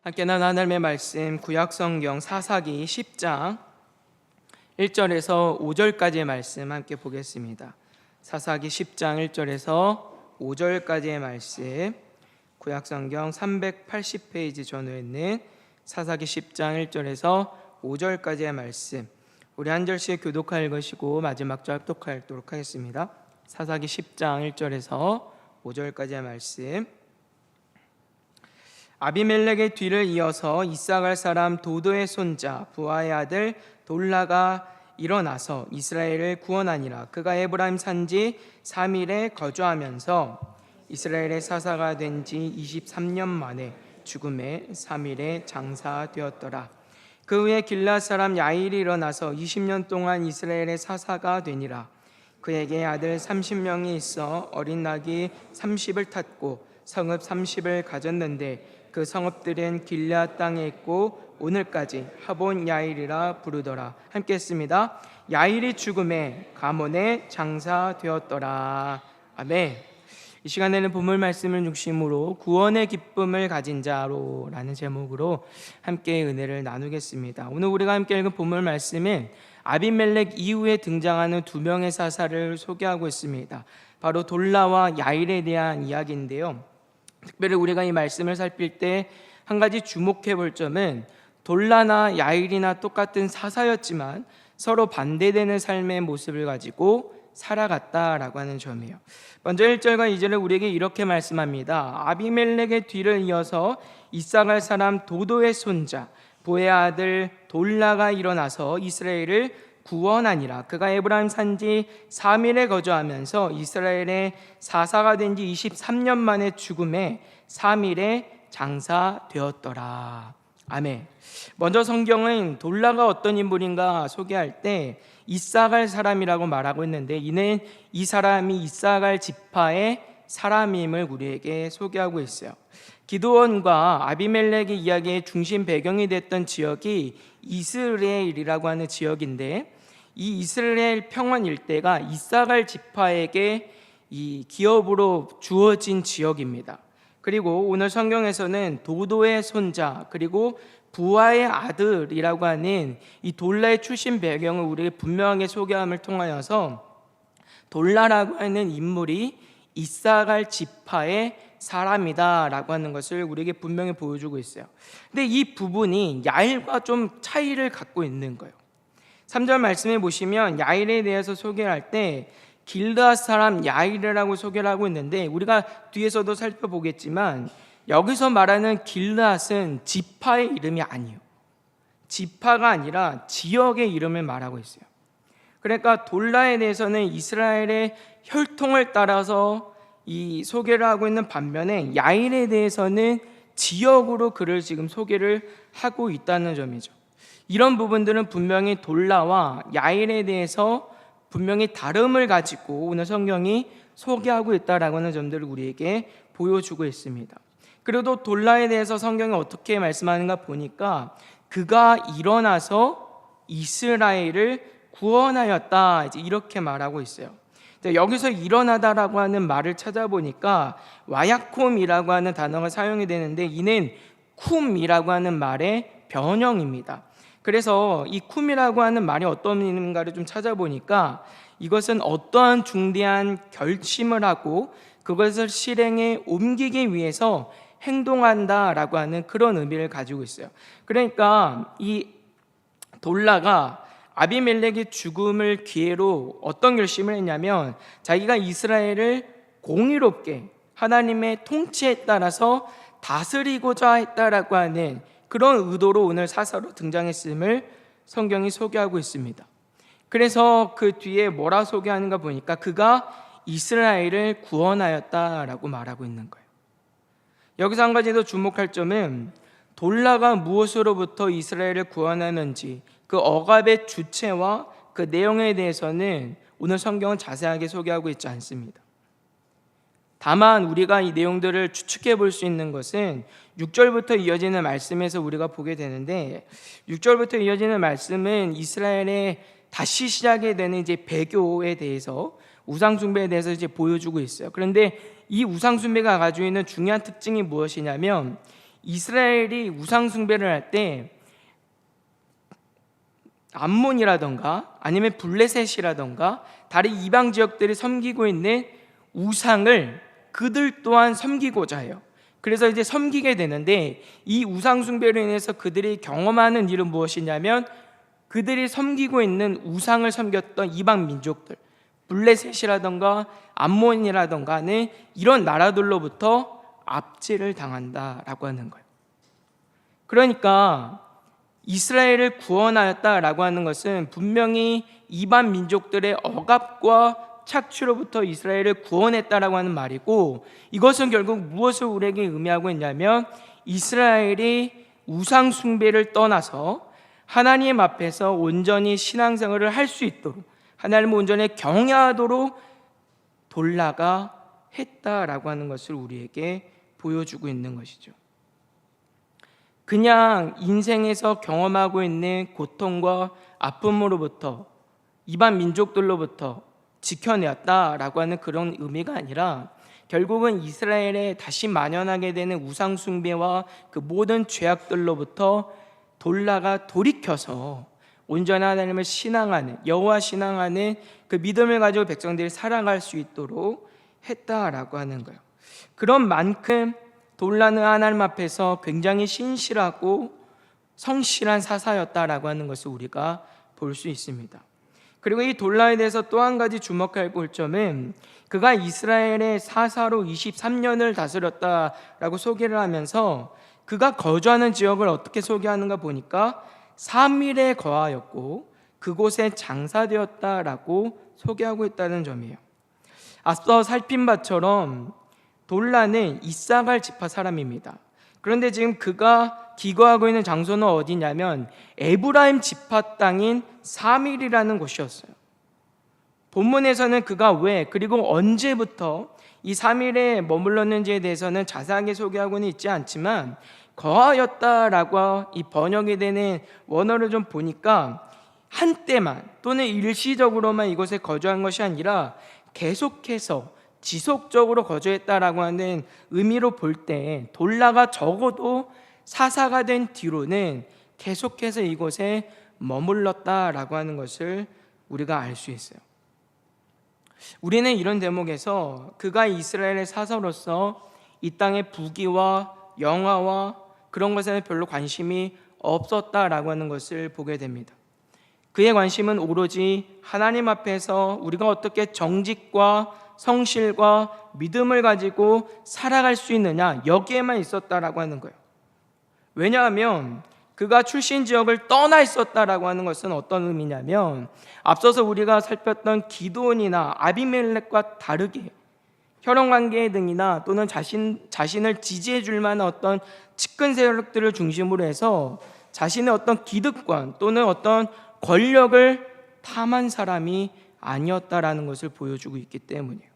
함께 나눈 하나님의 말씀 구약성경 사사기 10장 1절에서 5절까지의 말씀 함께 보겠습니다. 사사기 10장 1절에서 5절까지의 말씀, 구약성경 380페이지 전후에 있는 사사기 10장 1절에서 5절까지의 말씀, 우리 한 절씩 교독하여 읽으시고 마지막 절 합독하도록 하겠습니다. 사사기 10장 1절에서 5절까지의 말씀. 아비멜렉의 뒤를 이어서 이사갈 사람 도도의 손자 부하의 아들 돌라가 일어나서 이스라엘을 구원하니라. 그가 에브라임 산지 3일에 거주하면서 이스라엘의 사사가 된 지 23년 만에 죽음에 3일에 장사되었더라. 그 후에 길앗 사람 야일이 일어나서 20년 동안 이스라엘의 사사가 되니라. 그에게 아들 30명이 있어 어린 낙이 30을 탔고 성읍 30을 가졌는데 그 성읍들은 길앗 땅에 있고 오늘까지 하본 야일이라 부르더라. 함께 했습니다. 야일이 죽음에 가문에 장사되었더라. 아멘. 이 시간에는 본문 말씀을 중심으로 구원의 기쁨을 가진 자로 라는 제목으로 함께 은혜를 나누겠습니다. 오늘 우리가 함께 읽은 본문 말씀은 아비멜렉 이후에 등장하는 두 명의 사사를 소개하고 있습니다. 바로 돌라와 야일에 대한 이야기인데요, 특별히 우리가 이 말씀을 살필 때 한 가지 주목해 볼 점은 돌라나 야일이나 똑같은 사사였지만 서로 반대되는 삶의 모습을 가지고 살아갔다라고 하는 점이에요. 먼저 1절과 2절을 우리에게 이렇게 말씀합니다. 아비멜렉의 뒤를 이어서 이사갈 사람 도도의 손자 부의 아들 돌라가 일어나서 이스라엘을 구원하니라. 그가 에브라임 산지 3일에 거주하면서 이스라엘의 사사가 된 지 23년 만에 죽음에 3일에 장사되었더라. 아멘. 먼저 성경은 돌라가 어떤 인물인가 소개할 때 이사갈 사람이라고 말하고 있는데, 이는 이 사람이 이사갈 지파의 사람임을 우리에게 소개하고 있어요. 기드온과 아비멜렉의 이야기의 중심 배경이 됐던 지역이 이스라엘이라고 하는 지역인데, 이 이스라엘 평원 일대가 이사갈 지파에게 이 기업으로 주어진 지역입니다. 그리고 오늘 성경에서는 도도의 손자 그리고 부하의 아들이라고 하는 이 돌라의 출신 배경을 우리에게 분명하게 소개함을 통하여서 돌라라고 하는 인물이 이사갈 지파의 사람이다라고 하는 것을 우리에게 분명히 보여주고 있어요. 근데 이 부분이 야일과 좀 차이를 갖고 있는 거예요. 3절 말씀해 보시면 야일에 대해서 소개할 때 길앗 사람 야일이라고 소개를 하고 있는데, 우리가 뒤에서도 살펴보겠지만 여기서 말하는 길앗은 지파의 이름이 아니에요. 지파가 아니라 지역의 이름을 말하고 있어요. 그러니까 돌라에 대해서는 이스라엘의 혈통을 따라서 이 소개를 하고 있는 반면에 야일에 대해서는 지역으로 그를 지금 소개를 하고 있다는 점이죠. 이런 부분들은 분명히 돌라와 야일에 대해서 분명히 다름을 가지고 오늘 성경이 소개하고 있다라고 하는 점들을 우리에게 보여주고 있습니다. 그래도 돌라에 대해서 성경이 어떻게 말씀하는가 보니까 그가 일어나서 이스라엘을 구원하였다, 이제 이렇게 말하고 있어요. 여기서 일어나다라고 하는 말을 찾아보니까 와야콤이라고 하는 단어가 사용이 되는데, 이는 쿰이라고 하는 말의 변형입니다. 그래서 이 쿰이라고 하는 말이 어떤 의미인가를 좀 찾아보니까 이것은 어떠한 중대한 결심을 하고 그것을 실행에 옮기기 위해서 행동한다라고 하는 그런 의미를 가지고 있어요. 그러니까 이 돌라가 아비멜렉의 죽음을 기회로 어떤 결심을 했냐면, 자기가 이스라엘을 공의롭게 하나님의 통치에 따라서 다스리고자 했다라고 하는 그런 의도로 오늘 사사로 등장했음을 성경이 소개하고 있습니다. 그래서 그 뒤에 뭐라 소개하는가 보니까 그가 이스라엘을 구원하였다라고 말하고 있는 거예요. 여기서 한 가지 더 주목할 점은 돌라가 무엇으로부터 이스라엘을 구원하는지 그 억압의 주체와 그 내용에 대해서는 오늘 성경은 자세하게 소개하고 있지 않습니다. 다만 우리가 이 내용들을 추측해 볼 수 있는 것은 6절부터 이어지는 말씀에서 우리가 보게 되는데, 6절부터 이어지는 말씀은 이스라엘의 다시 시작이 되는 이제 배교에 대해서, 우상 숭배에 대해서 이제 보여주고 있어요. 그런데 이 우상 숭배가 가지고 있는 중요한 특징이 무엇이냐면, 이스라엘이 우상 숭배를 할 때 암몬이라던가 아니면 블레셋이라던가 다른 이방 지역들이 섬기고 있는 우상을 그들 또한 섬기고자 해요. 그래서 이제 섬기게 되는데, 이 우상 숭배로 인해서 그들이 경험하는 일은 무엇이냐면, 그들이 섬기고 있는 우상을 섬겼던 이방 민족들, 블레셋이라던가 암몬이라던가는 이런 나라들로부터 압제를 당한다라고 하는 거예요. 그러니까 이스라엘을 구원하였다라고 하는 것은 분명히 이방 민족들의 억압과 착취로부터 이스라엘을 구원했다라고 하는 말이고, 이것은 결국 무엇을 우리에게 의미하고 있냐면, 이스라엘이 우상 숭배를 떠나서 하나님 앞에서 온전히 신앙생활을 할 수 있도록, 하나님을 온전히 경외하도록 돌라가 했다라고 하는 것을 우리에게 보여주고 있는 것이죠. 그냥 인생에서 경험하고 있는 고통과 아픔으로부터, 이방 민족들로부터 지켜내었다라고 하는 그런 의미가 아니라, 결국은 이스라엘에 다시 만연하게 되는 우상 숭배와 그 모든 죄악들로부터 돌라가 돌이켜서 온전한 하나님을 신앙하는, 여호와 신앙하는 그 믿음을 가지고 백성들이 살아갈 수 있도록 했다라고 하는 거예요. 그런 만큼 돌라는 하나님 앞에서 굉장히 신실하고 성실한 사사였다라고 하는 것을 우리가 볼 수 있습니다. 그리고 이 돌라에 대해서 또 한 가지 주목할 점은, 그가 이스라엘의 사사로 23년을 다스렸다라고 소개를 하면서 그가 거주하는 지역을 어떻게 소개하는가 보니까 사밀에 거하였고 그곳에 장사되었다라고 소개하고 있다는 점이에요. 앞서 살핀 바처럼 돌라는 이사갈 지파 사람입니다. 그런데 지금 그가 기거하고 있는 장소는 어디냐면 에브라임 지파 땅인 사밀이라는 곳이었어요. 본문에서는 그가 왜, 그리고 언제부터 이 사밀에 머물렀는지에 대해서는 자세하게 소개하고는 있지 않지만, 거하였다라고 이 번역이 되는 원어를 좀 보니까 한때만 또는 일시적으로만 이곳에 거주한 것이 아니라 계속해서 지속적으로 거주했다라고 하는 의미로 볼 때, 돌라가 적어도 사사가 된 뒤로는 계속해서 이곳에 머물렀다라고 하는 것을 우리가 알 수 있어요. 우리는 이런 대목에서 그가 이스라엘의 사사로서 이 땅의 부귀와 영화와 그런 것에는 별로 관심이 없었다라고 하는 것을 보게 됩니다. 그의 관심은 오로지 하나님 앞에서 우리가 어떻게 정직과 성실과 믿음을 가지고 살아갈 수 있느냐, 여기에만 있었다라고 하는 거예요. 왜냐하면 그가 출신 지역을 떠나 있었다라고 하는 것은 어떤 의미냐면, 앞서서 우리가 살폈던 기드온이나 아비멜렉과 다르게 혈연관계 등이나 또는 자신을 지지해 줄 만한 어떤 측근 세력들을 중심으로 해서 자신의 어떤 기득권 또는 어떤 권력을 탐한 사람이 아니었다라는 것을 보여주고 있기 때문이에요.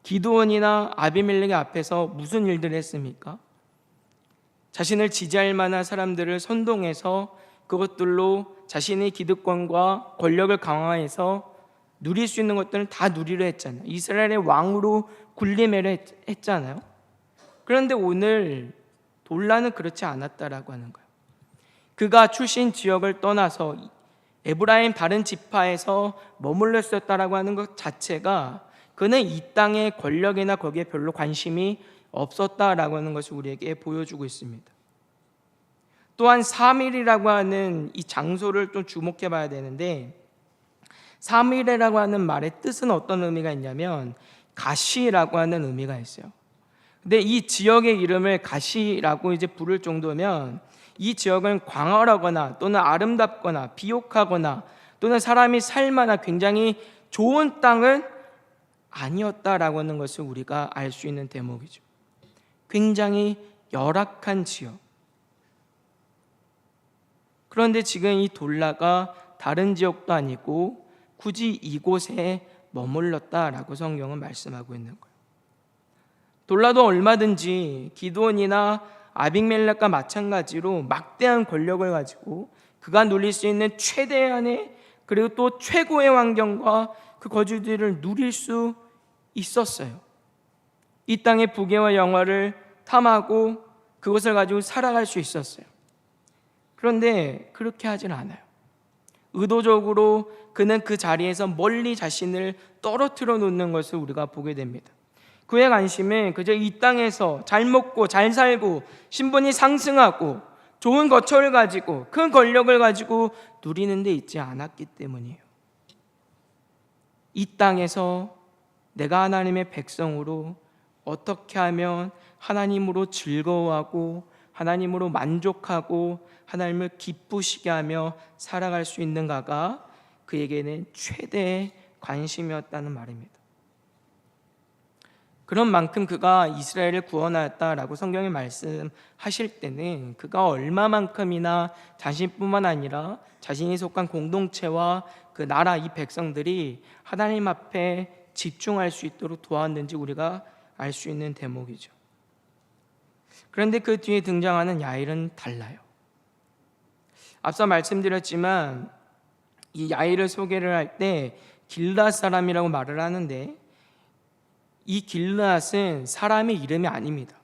기드온이나 아비멜렉의 앞에서 무슨 일들을 했습니까? 자신을 지지할 만한 사람들을 선동해서 그것들로 자신의 기득권과 권력을 강화해서 누릴 수 있는 것들은 다 누리려 했잖아요. 이스라엘의 왕으로 군림을 했잖아요. 그런데 오늘 돌라는 그렇지 않았다라고 하는 거예요. 그가 출신 지역을 떠나서 에브라임 다른 지파에서 머물러 있었다라고 하는 것 자체가, 그는 이 땅의 권력이나 거기에 별로 관심이 없었다라고 하는 것을 우리에게 보여주고 있습니다. 또한 사밀이라고 하는 이 장소를 좀 주목해 봐야 되는데, 사밀이라고 하는 말의 뜻은 어떤 의미가 있냐면 가시라고 하는 의미가 있어요. 근데 이 지역의 이름을 가시라고 이제 부를 정도면 이 지역은 광활하거나 또는 아름답거나 비옥하거나 또는 사람이 살만한 굉장히 좋은 땅은 아니었다라고 하는 것을 우리가 알 수 있는 대목이죠. 굉장히 열악한 지역. 그런데 지금 이 돌라가 다른 지역도 아니고 굳이 이곳에 머물렀다라고 성경은 말씀하고 있는 거예요. 돌라도 얼마든지 기드온이나 아빅멜렉과 마찬가지로 막대한 권력을 가지고 그가 누릴 수 있는 최대한의, 그리고 또 최고의 환경과 그 거주지를 누릴 수 있었어요. 이 땅의 부귀와 영화를 탐하고 그것을 가지고 살아갈 수 있었어요. 그런데 그렇게 하진 않아요. 의도적으로 그는 그 자리에서 멀리 자신을 떨어뜨려 놓는 것을 우리가 보게 됩니다. 그의 관심은 그저 이 땅에서 잘 먹고 잘 살고 신분이 상승하고 좋은 거처를 가지고 큰 권력을 가지고 누리는 데 있지 않았기 때문이에요. 이 땅에서 내가 하나님의 백성으로 어떻게 하면 하나님으로 즐거워하고 하나님으로 만족하고 하나님을 기쁘시게 하며 살아갈 수 있는가가 그에게는 최대의 관심이었다는 말입니다. 그런 만큼 그가 이스라엘을 구원하였다라고 성경이 말씀하실 때는 그가 얼마만큼이나 자신뿐만 아니라 자신이 속한 공동체와 그 나라 이 백성들이 하나님 앞에 집중할 수 있도록 도왔는지 우리가 알 수 있는 대목이죠. 그런데 그 뒤에 등장하는 야일은 달라요. 앞서 말씀드렸지만 이 야일을 소개를 할 때 길르앗 사람이라고 말을 하는데 이 길르앗은 사람의 이름이 아닙니다.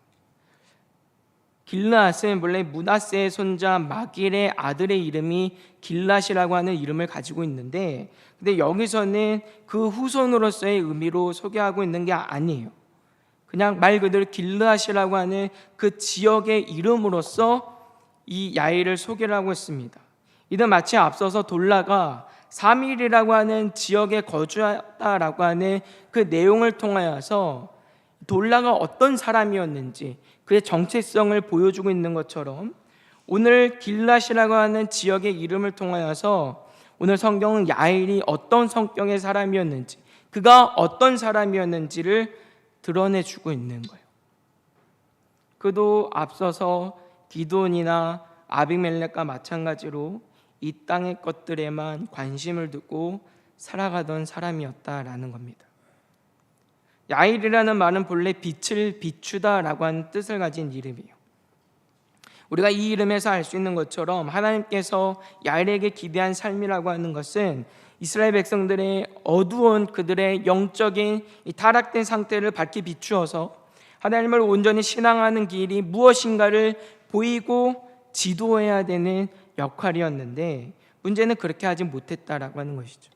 길르앗은 원래 므낫세의 손자 마길의 아들의 이름이 길르앗이라고 하는 이름을 가지고 있는데, 근데 여기서는 그 후손으로서의 의미로 소개하고 있는 게 아니에요. 그냥 말 그대로 길르앗이라고 하는 그 지역의 이름으로서 이 야일을 소개를 하고 있습니다. 이는 마치 앞서서 돌라가 사밀이라고 하는 지역에 거주했다라고 하는 그 내용을 통하여서 돌라가 어떤 사람이었는지 그의 정체성을 보여주고 있는 것처럼 오늘 길앗이라고 하는 지역의 이름을 통하여서 오늘 성경은 야일이 어떤 성격의 사람이었는지 그가 어떤 사람이었는지를 드러내주고 있는 거예요. 그도 앞서서 기드온이나 아비멜렉과 마찬가지로 이 땅의 것들에만 관심을 두고 살아가던 사람이었다라는 겁니다. 야일이라는 말은 본래 빛을 비추다라고 하는 뜻을 가진 이름이에요. 우리가 이 이름에서 알 수 있는 것처럼 하나님께서 야일에게 기대한 삶이라고 하는 것은 이스라엘 백성들의 어두운 그들의 영적인 이 타락된 상태를 밝게 비추어서 하나님을 온전히 신앙하는 길이 무엇인가를 보이고 지도해야 되는 역할이었는데 문제는 그렇게 하지 못했다라고 하는 것이죠.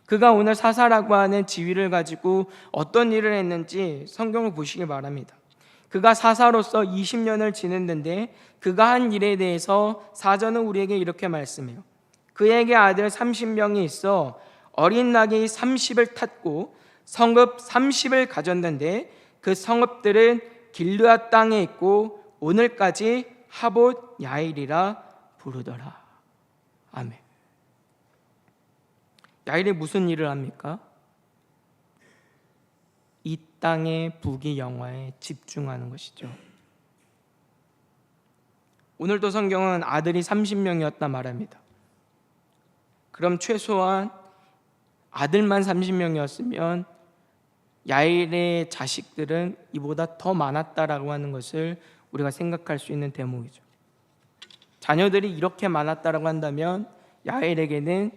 그가 오늘 사사라고 하는 지위를 가지고 어떤 일을 했는지 성경을 보시기 바랍니다. 그가 사사로서 20년을 지냈는데 그가 한 일에 대해서 사전은 우리에게 이렇게 말씀해요. 그에게 아들 30명이 있어 어린 나귀 30을 탔고 성읍 30을 가졌는데 그 성읍들은 길르앗 땅에 있고 오늘까지 하봇 야일이라 부르더라. 아멘. 야일이 무슨 일을 합니까? 이 땅의 부귀 영화에 집중하는 것이죠. 오늘도 성경은 아들이 30명이었다 말합니다. 그럼 최소한 아들만 30명이었으면 야일의 자식들은 이보다 더 많았다라고 하는 것을 우리가 생각할 수 있는 대목이죠. 자녀들이 이렇게 많았다라고 한다면 야일에게는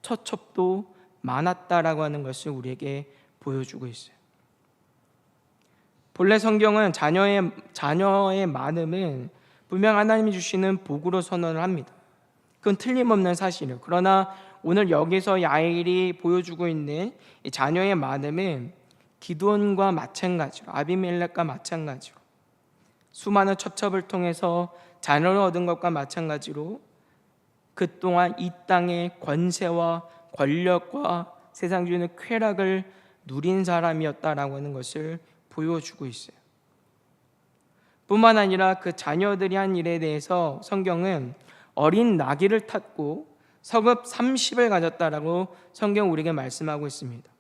처첩도 많았다라고 하는 것을 우리에게 보여주고 있어요. 본래 성경은 자녀의 많음은 분명 하나님이 주시는 복으로 선언을 합니다. 그건 틀림없는 사실이에요. 그러나 오늘 여기서 야일이 보여주고 있는 이 자녀의 많음은 기드온과 마찬가지로 아비멜렉과 마찬가지로 수많은 첩첩을 통해서 자녀를 얻은 것과 마찬가지로 그동안 이 땅의 권세와 권력과 세상 주는 쾌락을 누린 사람이었다라고 하는 것을 보여주고 있어요. 뿐만 아니라 그 자녀들이 한 일에 대해서 성경은 어린 나귀를 탔고 성읍 30을 가졌다라고 성경 우리에게 말씀하고 있습니다.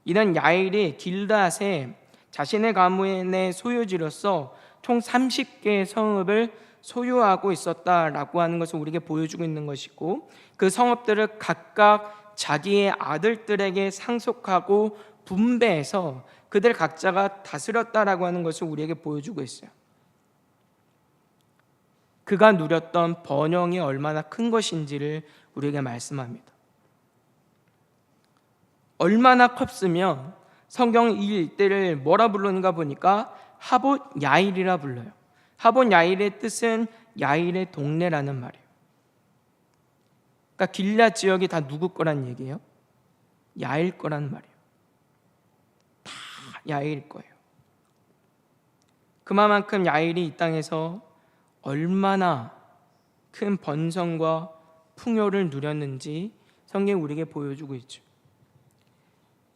이는 야일이 길르앗에 자신의 가문의 소유지로서 총 30개의 성읍을 소유하고 있었다라고 하는 것을 우리에게 보여주고 있는 것이고 그 성읍들을 각각 자기의 아들들에게 상속하고 분배해서 그들 각자가 다스렸다라고 하는 것을 우리에게 보여주고 있어요. 그가 누렸던 번영이 얼마나 큰 것인지를 우리에게 말씀합니다. 얼마나 컸으면 성경 이 일대를 뭐라 부르는가 보니까 하봇 야일이라 불러요. 하봇 야일의 뜻은 야일의 동네라는 말이에요. 그러니까 길앗 지역이 다 누구 거란 얘기예요? 야일 거란 말이에요. 다 야일 거예요. 그만큼 야일이 이 땅에서 얼마나 큰 번성과 풍요를 누렸는지 성경이 우리에게 보여주고 있죠.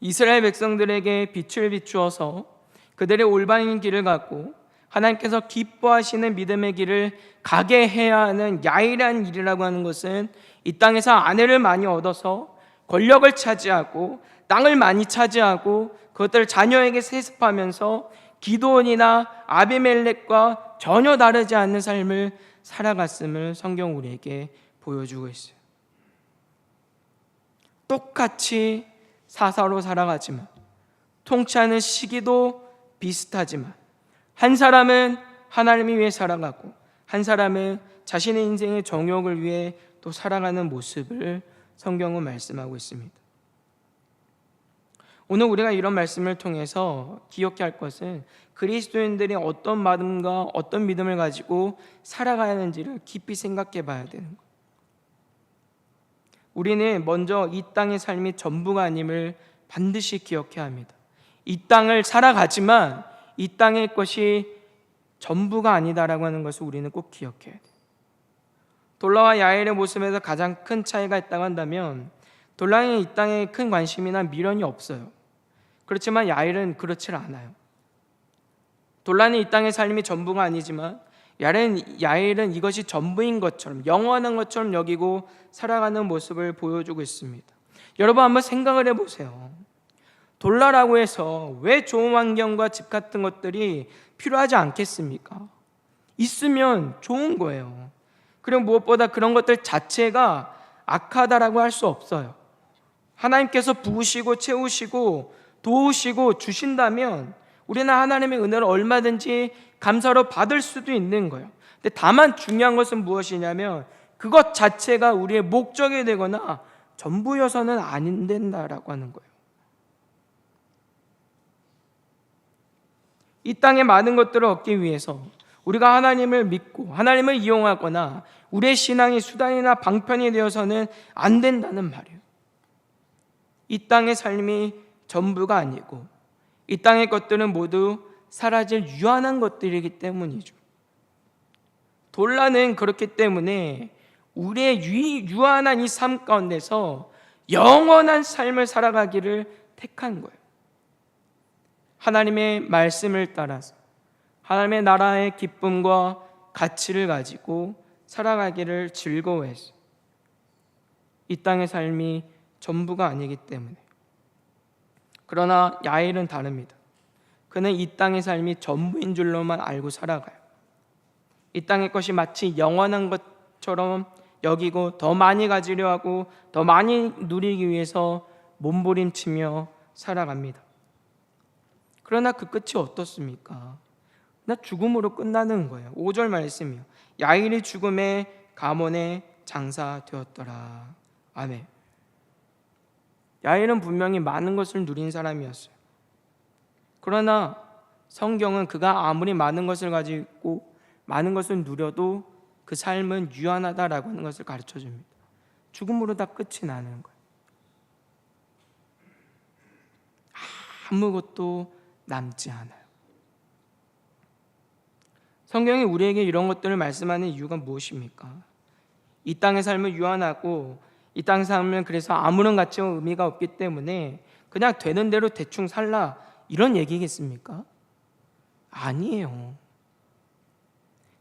이스라엘 백성들에게 빛을 비추어서 그들의 올바른 길을 갖고 하나님께서 기뻐하시는 믿음의 길을 가게 해야 하는 야일한 일이라고 하는 것은 이 땅에서 아내를 많이 얻어서 권력을 차지하고 땅을 많이 차지하고 그것들을 자녀에게 세습하면서 기드온이나 아비멜렉과 전혀 다르지 않는 삶을 살아갔음을 성경 우리에게 보여주고 있어요. 똑같이 사사로 살아가지만 통치하는 시기도 비슷하지만 한 사람은 하나님을 위해 살아가고 한 사람은 자신의 인생의 정욕을 위해 또 살아가는 모습을 성경은 말씀하고 있습니다. 오늘 우리가 이런 말씀을 통해서 기억해야 할 것은 그리스도인들이 어떤 마음과 어떤 믿음을 가지고 살아가야 하는지를 깊이 생각해 봐야 되는 거예요. 우리는 먼저 이 땅의 삶이 전부가 아님을 반드시 기억해야 합니다. 이 땅을 살아가지만 이 땅의 것이 전부가 아니다라고 하는 것을 우리는 꼭 기억해야 돼요. 돌라와 야일의 모습에서 가장 큰 차이가 있다고 한다면 돌라는 이 땅에 큰 관심이나 미련이 없어요. 그렇지만 야일은 그렇지 않아요. 돌라는 이 땅의 삶이 전부가 아니지만 야일은 이것이 전부인 것처럼 영원한 것처럼 여기고 살아가는 모습을 보여주고 있습니다. 여러분 한번 생각을 해보세요. 돌라라고 해서 왜 좋은 환경과 집 같은 것들이 필요하지 않겠습니까? 있으면 좋은 거예요. 그리고 무엇보다 그런 것들 자체가 악하다라고 할 수 없어요. 하나님께서 부으시고 채우시고 도우시고 주신다면 우리는 하나님의 은혜를 얼마든지 감사로 받을 수도 있는 거예요. 근데 다만 중요한 것은 무엇이냐면 그것 자체가 우리의 목적이 되거나 전부여서는 안 된다라고 하는 거예요. 이 땅에 많은 것들을 얻기 위해서 우리가 하나님을 믿고 하나님을 이용하거나 우리의 신앙이 수단이나 방편이 되어서는 안 된다는 말이에요. 이 땅의 삶이 전부가 아니고 이 땅의 것들은 모두 사라질 유한한 것들이기 때문이죠. 돌라는 그렇기 때문에 우리의 유한한 이 삶 가운데서 영원한 삶을 살아가기를 택한 거예요. 하나님의 말씀을 따라서 하나님의 나라의 기쁨과 가치를 가지고 살아가기를 즐거워했어요. 이 땅의 삶이 전부가 아니기 때문에. 그러나 야일은 다릅니다. 그는 이 땅의 삶이 전부인 줄로만 알고 살아가요. 이 땅의 것이 마치 영원한 것처럼 여기고 더 많이 가지려 하고 더 많이 누리기 위해서 몸부림치며 살아갑니다. 그러나 그 끝이 어떻습니까? 나 죽음으로 끝나는 거예요. 5절 말씀이요. 야일이 죽음의 가문의 장사되었더라. 아멘. 야일은 분명히 많은 것을 누린 사람이었어요. 그러나 성경은 그가 아무리 많은 것을 가지고 많은 것을 누려도 그 삶은 유한하다라고 하는 것을 가르쳐 줍니다. 죽음으로 다 끝이 나는 거예요. 아무것도 남지 않아요. 성경이 우리에게 이런 것들을 말씀하는 이유가 무엇입니까? 이 땅의 삶은 유한하고 이 땅의 삶은 그래서 아무런 가치와 의미가 없기 때문에 그냥 되는 대로 대충 살라 이런 얘기겠습니까? 아니에요.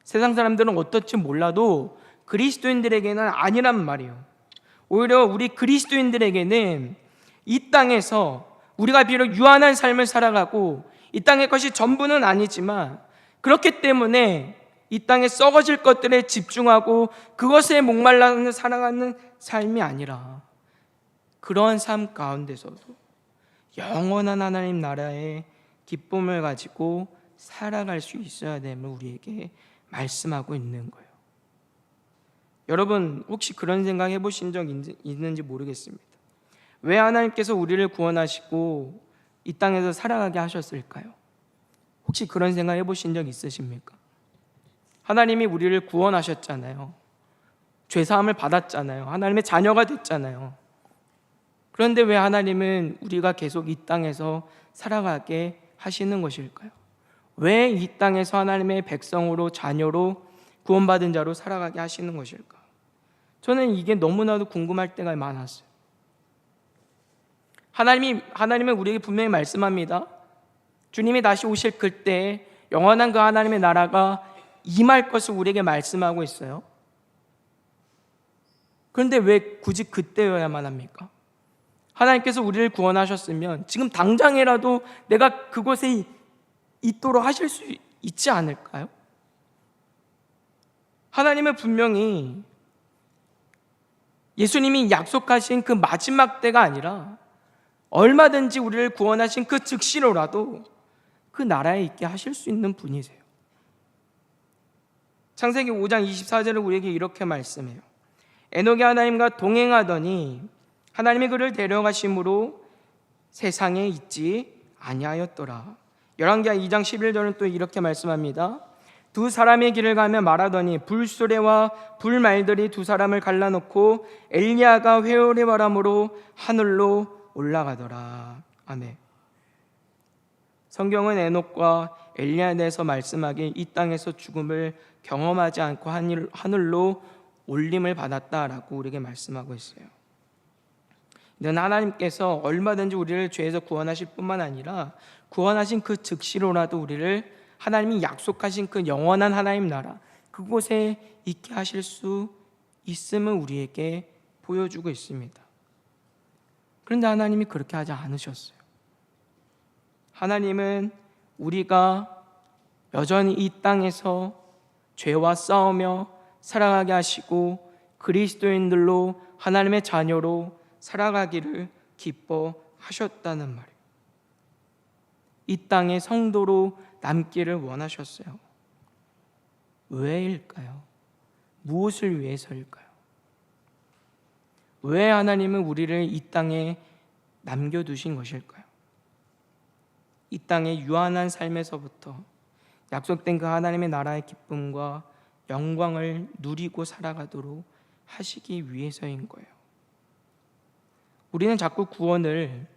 세상 사람들은 어떨지 몰라도 그리스도인들에게는 아니란 말이에요. 오히려 우리 그리스도인들에게는 이 땅에서 우리가 비록 유한한 삶을 살아가고 이 땅의 것이 전부는 아니지만 그렇기 때문에 이 땅에 썩어질 것들에 집중하고 그것에 목말라 살아가는 삶이 아니라 그러한 삶 가운데서도 영원한 하나님 나라의 기쁨을 가지고 살아갈 수 있어야 됨을 우리에게 말씀하고 있는 거예요. 여러분 혹시 그런 생각 해보신 적 있는지 모르겠습니다. 왜 하나님께서 우리를 구원하시고 이 땅에서 살아가게 하셨을까요? 혹시 그런 생각 해보신 적 있으십니까? 하나님이 우리를 구원하셨잖아요. 죄사함을 받았잖아요. 하나님의 자녀가 됐잖아요. 그런데 왜 하나님은 우리가 계속 이 땅에서 살아가게 하시는 것일까요? 왜 이 땅에서 하나님의 백성으로, 자녀로, 구원받은 자로 살아가게 하시는 것일까? 저는 이게 너무나도 궁금할 때가 많았어요. 하나님은 우리에게 분명히 말씀합니다. 주님이 다시 오실 그때 영원한 그 하나님의 나라가 임할 것을 우리에게 말씀하고 있어요. 그런데 왜 굳이 그때여야만 합니까? 하나님께서 우리를 구원하셨으면 지금 당장이라도 내가 그곳에 있도록 하실 수 있지 않을까요? 하나님은 분명히 예수님이 약속하신 그 마지막 때가 아니라 얼마든지 우리를 구원하신 그 즉시로라도 그 나라에 있게 하실 수 있는 분이세요. 창세기 5장 24절을 우리에게 이렇게 말씀해요. 에녹이 하나님과 동행하더니 하나님이 그를 데려가심으로 세상에 있지 아니하였더라. 열왕기하 2장 11절은 또 이렇게 말씀합니다. 두 사람의 길을 가며 말하더니 불수레와 불말들이 두 사람을 갈라놓고 엘리야가 회오리 바람으로 하늘로 올라가더라. 아멘. 성경은 에녹과 엘리야에 대해서 말씀하기에 이 땅에서 죽음을 경험하지 않고 하늘로 올림을 받았다라고 우리에게 말씀하고 있어요. 이는 하나님께서 얼마든지 우리를 죄에서 구원하실 뿐만 아니라 구원하신 그 즉시로라도 우리를 하나님이 약속하신 그 영원한 하나님 나라 그곳에 있게 하실 수 있음을 우리에게 보여주고 있습니다. 그런데 하나님이 그렇게 하지 않으셨어요. 하나님은 우리가 여전히 이 땅에서 죄와 싸우며 살아가게 하시고 그리스도인들로 하나님의 자녀로 살아가기를 기뻐하셨다는 말이에요. 이 땅의 성도로 남기를 원하셨어요. 왜일까요? 무엇을 위해서일까요? 왜 하나님은 우리를 이 땅에 남겨두신 것일까요? 이 땅의 유한한 삶에서부터 약속된 그 하나님의 나라의 기쁨과 영광을 누리고 살아가도록 하시기 위해서인 거예요. 우리는 자꾸 구원을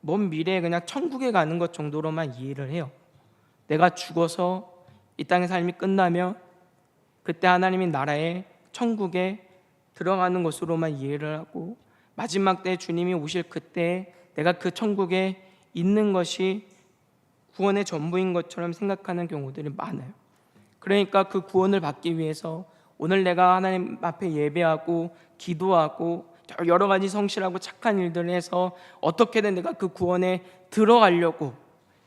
먼 미래에 그냥 천국에 가는 것 정도로만 이해를 해요. 내가 죽어서 이 땅의 삶이 끝나면 그때 하나님의 나라에 천국에 들어가는 것으로만 이해를 하고 마지막 때 주님이 오실 그때 내가 그 천국에 있는 것이 구원의 전부인 것처럼 생각하는 경우들이 많아요. 그러니까 그 구원을 받기 위해서 오늘 내가 하나님 앞에 예배하고 기도하고 여러 가지 성실하고 착한 일들을 해서 어떻게든 내가 그 구원에 들어가려고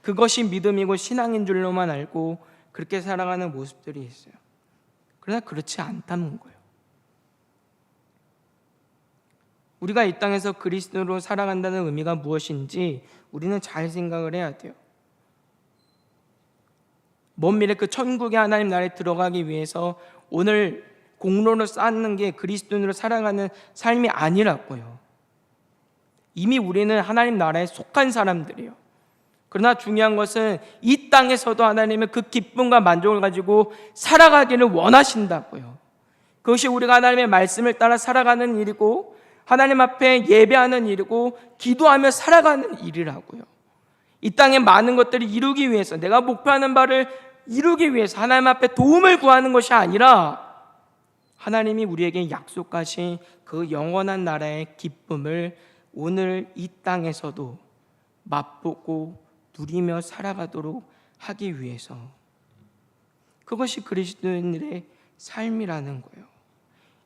그것이 믿음이고 신앙인 줄로만 알고 그렇게 살아가는 모습들이 있어요. 그러나 그렇지 않다는 거예요. 우리가 이 땅에서 그리스도로 살아간다는 의미가 무엇인지 우리는 잘 생각을 해야 돼요. 먼 미래 그 천국의 하나님 나라에 들어가기 위해서 오늘 공로를 쌓는 게 그리스도인으로 살아가는 삶이 아니라고요. 이미 우리는 하나님 나라에 속한 사람들이에요. 그러나 중요한 것은 이 땅에서도 하나님의 그 기쁨과 만족을 가지고 살아가기를 원하신다고요. 그것이 우리가 하나님의 말씀을 따라 살아가는 일이고 하나님 앞에 예배하는 일이고 기도하며 살아가는 일이라고요. 이 땅에 많은 것들을 이루기 위해서 내가 목표하는 바를 이루기 위해서 하나님 앞에 도움을 구하는 것이 아니라 하나님이 우리에게 약속하신 그 영원한 나라의 기쁨을 오늘 이 땅에서도 맛보고 누리며 살아가도록 하기 위해서 그것이 그리스도인들의 삶이라는 거예요.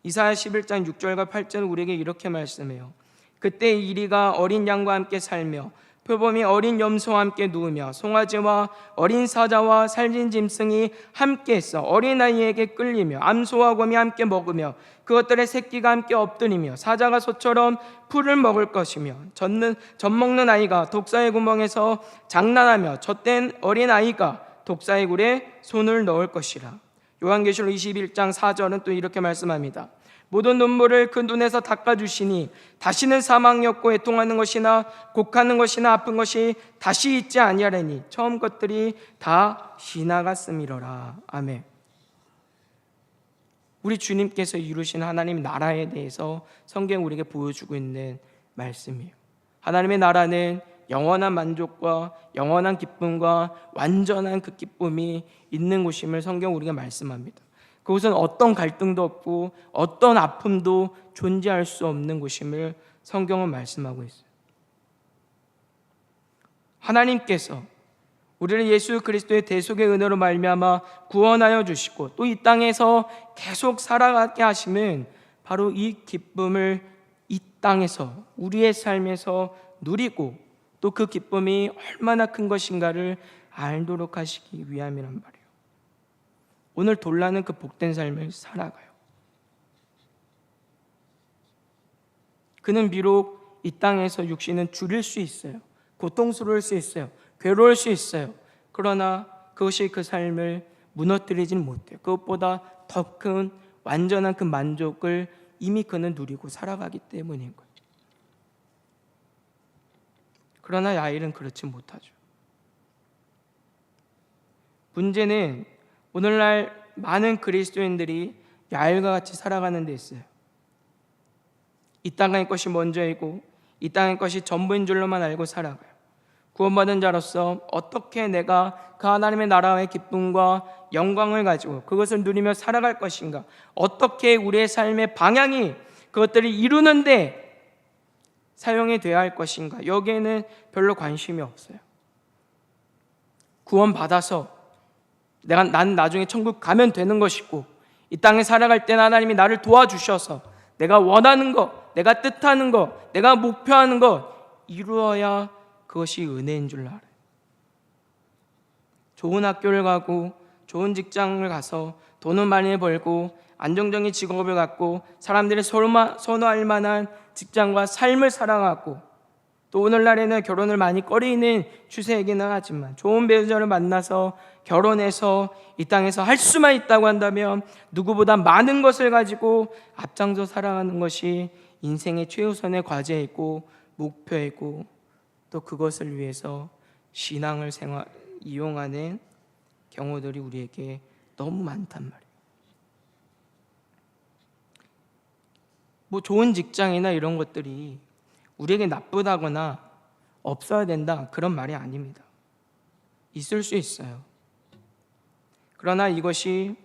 이사야 11장 6절과 8절은 우리에게 이렇게 말씀해요. 그때 이리가 어린 양과 함께 살며 표범이 어린 염소와 함께 누우며 송아지와 어린 사자와 살진 짐승이 함께해서 어린아이에게 끌리며 암소와 곰이 함께 먹으며 그것들의 새끼가 함께 엎드리며 사자가 소처럼 풀을 먹을 것이며 젖 먹는 아이가 독사의 구멍에서 장난하며 젖된 어린아이가 독사의 굴에 손을 넣을 것이라. 요한계시록 21장 4절은 또 이렇게 말씀합니다. 모든 눈물을 그 눈에서 닦아주시니 다시는 사망이 없고 애통하는 것이나 곡하는 것이나 아픈 것이 다시 있지 아니하리니 처음 것들이 다 지나갔음이로라. 아멘. 우리 주님께서 이루신 하나님 나라에 대해서 성경 우리에게 보여주고 있는 말씀이에요. 하나님의 나라는 영원한 만족과 영원한 기쁨과 완전한 그 기쁨이 있는 곳임을 성경 우리가 말씀합니다. 그곳은 어떤 갈등도 없고 어떤 아픔도 존재할 수 없는 곳임을 성경은 말씀하고 있어요. 하나님께서 우리를 예수 그리스도의 대속의 은혜로 말미암아 구원하여 주시고 또 이 땅에서 계속 살아가게 하시는 바로 이 기쁨을 이 땅에서 우리의 삶에서 누리고 또 그 기쁨이 얼마나 큰 것인가를 알도록 하시기 위함이란 말이에요. 오늘 돌라는 그 복된 삶을 살아가요. 그는 비록 이 땅에서 육신은 줄일 수 있어요. 고통스러울 수 있어요. 괴로울 수 있어요. 그러나 그것이 그 삶을 무너뜨리진 못해요. 그것보다 더 큰 완전한 그 만족을 이미 그는 누리고 살아가기 때문인 거예요. 그러나 야일은 그렇지 못하죠. 문제는 오늘날 많은 그리스도인들이 야일과 같이 살아가는 데 있어요. 이 땅의 것이 먼저이고 이 땅의 것이 전부인 줄로만 알고 살아가요. 구원받은 자로서 어떻게 내가 그 하나님의 나라의 기쁨과 영광을 가지고 그것을 누리며 살아갈 것인가, 어떻게 우리의 삶의 방향이 그것들을 이루는데 사용이 되어야 할 것인가, 여기에는 별로 관심이 없어요. 구원받아서 난 나중에 천국 가면 되는 것이고 이 땅에 살아갈 때는 하나님이 나를 도와주셔서 내가 원하는 것, 내가 뜻하는 것, 내가 목표하는 것 이루어야 그것이 은혜인 줄 알아요. 좋은 학교를 가고 좋은 직장을 가서 돈을 많이 벌고 안정적인 직업을 갖고 사람들이 선호할 만한 직장과 삶을 살아가고 또 오늘날에는 결혼을 많이 꺼리는 추세이기는 하지만 좋은 배우자를 만나서 결혼해서 이 땅에서 할 수만 있다고 한다면 누구보다 많은 것을 가지고 앞장서 살아가는 것이 인생의 최우선의 과제이고 목표이고 또 그것을 위해서 신앙을 이용하는 경우들이 우리에게 너무 많단 말이에요. 좋은 직장이나 이런 것들이 우리에게 나쁘다거나 없어야 된다 그런 말이 아닙니다. 있을 수 있어요. 그러나 이것이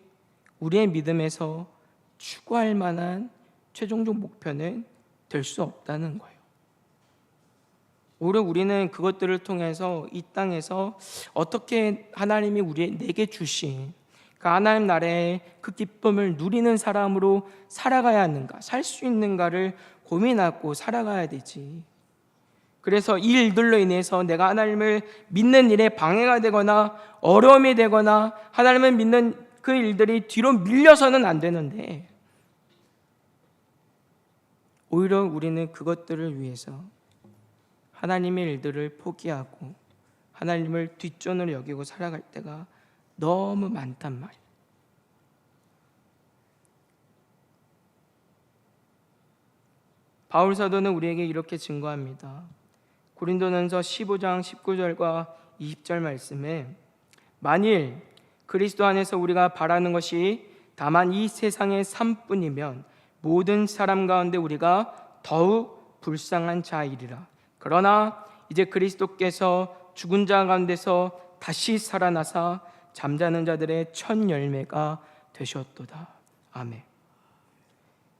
우리의 믿음에서 추구할 만한 최종적 목표는 될 수 없다는 거예요. 오히려 우리는 그것들을 통해서 이 땅에서 어떻게 하나님이 내게 주신 그 하나님 나라의 그 기쁨을 누리는 사람으로 살아가야 하는가, 살 수 있는가를 고민하고 살아가야 되지. 그래서 이 일들로 인해서 내가 하나님을 믿는 일에 방해가 되거나 어려움이 되거나 하나님을 믿는 그 일들이 뒤로 밀려서는 안 되는데 오히려 우리는 그것들을 위해서 하나님의 일들을 포기하고 하나님을 뒷전으로 여기고 살아갈 때가 너무 많단 말이에요. 바울 사도는 우리에게 이렇게 증거합니다. 고린도전서 15장 19절과 20절 말씀에 만일 그리스도 안에서 우리가 바라는 것이 다만 이 세상의 삶뿐이면 모든 사람 가운데 우리가 더욱 불쌍한 자이리라. 그러나 이제 그리스도께서 죽은 자 가운데서 다시 살아나사 잠자는 자들의 첫 열매가 되셨도다. 아멘.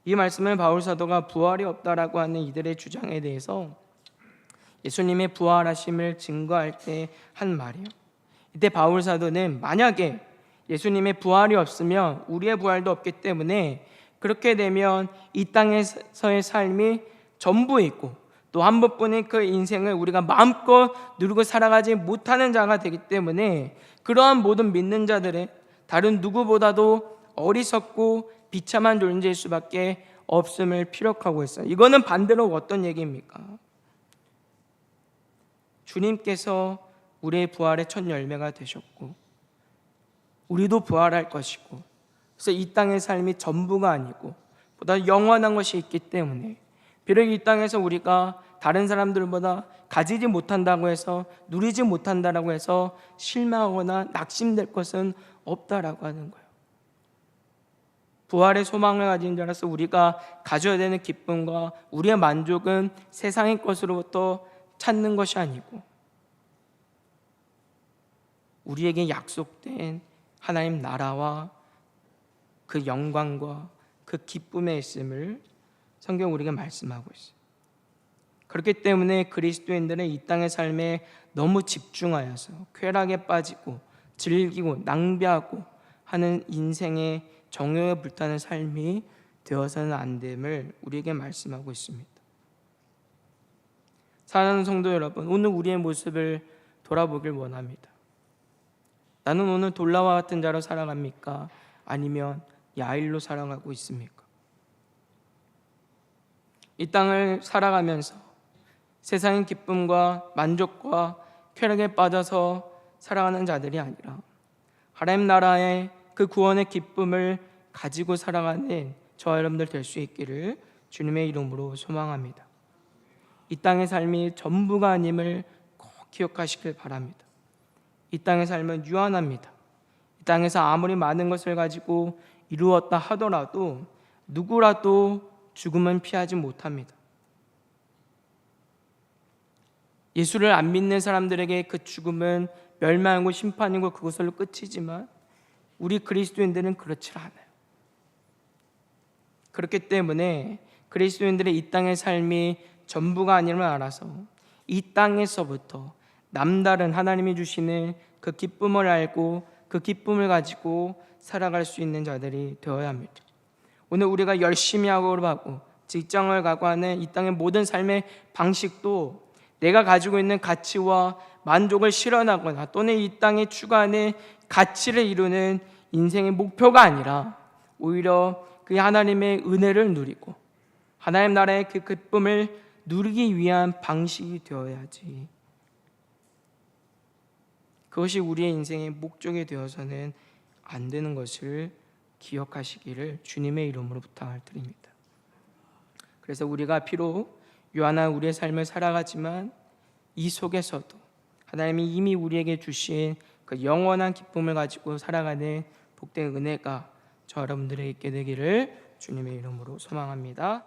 이 말씀을 바울 사도가 부활이 없다라고 하는 이들의 주장에 대해서 예수님의 부활하심을 증거할 때 한 말이에요. 이때 바울 사도는 만약에 예수님의 부활이 없으면 우리의 부활도 없기 때문에 그렇게 되면 이 땅에서의 삶이 전부이고 또 한 번뿐인 그 인생을 우리가 마음껏 누리고 살아가지 못하는 자가 되기 때문에 그러한 모든 믿는 자들의 다른 누구보다도 어리석고 비참한 존재일 수밖에 없음을 피력하고 있어요. 이거는 반대로 어떤 얘기입니까? 주님께서 우리의 부활의 첫 열매가 되셨고 우리도 부활할 것이고 그래서 이 땅의 삶이 전부가 아니고 보다 영원한 것이 있기 때문에 비록 이 땅에서 우리가 다른 사람들보다 가지지 못한다고 해서 누리지 못한다라고 해서 실망하거나 낙심될 것은 없다라고 하는 거예요. 부활의 소망을 가진 자라서 우리가 가져야 되는 기쁨과 우리의 만족은 세상의 것으로부터 찾는 것이 아니고 우리에게 약속된 하나님 나라와 그 영광과 그 기쁨에 있음을 성경 우리에게 말씀하고 있어요. 그렇기 때문에 그리스도인들은 이 땅의 삶에 너무 집중하여서 쾌락에 빠지고 즐기고 낭비하고 하는 인생의 정욕에 불타는 삶이 되어서는 안 됨을 우리에게 말씀하고 있습니다. 사랑하는 성도 여러분, 오늘 우리의 모습을 돌아보길 원합니다. 나는 오늘 돌라와 같은 자로 살아갑니까? 아니면 야일로 살아가고 있습니까? 이 땅을 살아가면서 세상의 기쁨과 만족과 쾌락에 빠져서 살아가는 자들이 아니라 하나님 나라의 그 구원의 기쁨을 가지고 살아가는 저와 여러분들 될 수 있기를 주님의 이름으로 소망합니다. 이 땅의 삶이 전부가 아님을 꼭 기억하시길 바랍니다. 이 땅의 삶은 유한합니다. 이 땅에서 아무리 많은 것을 가지고 이루었다 하더라도 누구라도 죽음은 피하지 못합니다. 예수를 안 믿는 사람들에게 그 죽음은 멸망이고 심판이고 그것으로 끝이지만 우리 그리스도인들은 그렇지 않아요. 그렇기 때문에 그리스도인들의 이 땅의 삶이 전부가 아님을 알아서 이 땅에서부터 남다른 하나님이 주시는 그 기쁨을 알고 그 기쁨을 가지고 살아갈 수 있는 자들이 되어야 합니다. 오늘 우리가 열심히 하고 직장을 가고 하는 이 땅의 모든 삶의 방식도 내가 가지고 있는 가치와 만족을 실현하거나 또는 이 땅에 추구하는 가치를 이루는 인생의 목표가 아니라 오히려 그 하나님의 은혜를 누리고 하나님 나라의 그 기쁨을 누리기 위한 방식이 되어야지, 그것이 우리의 인생의 목적이 되어서는 안 되는 것을 기억하시기를 주님의 이름으로 부탁을 드립니다. 그래서 우리가 비록 유한한 우리의 삶을 살아가지만 이 속에서도 하나님이 이미 우리에게 주신 그 영원한 기쁨을 가지고 살아가는 복된 은혜가 저 여러분들에게 있게 되기를 주님의 이름으로 소망합니다.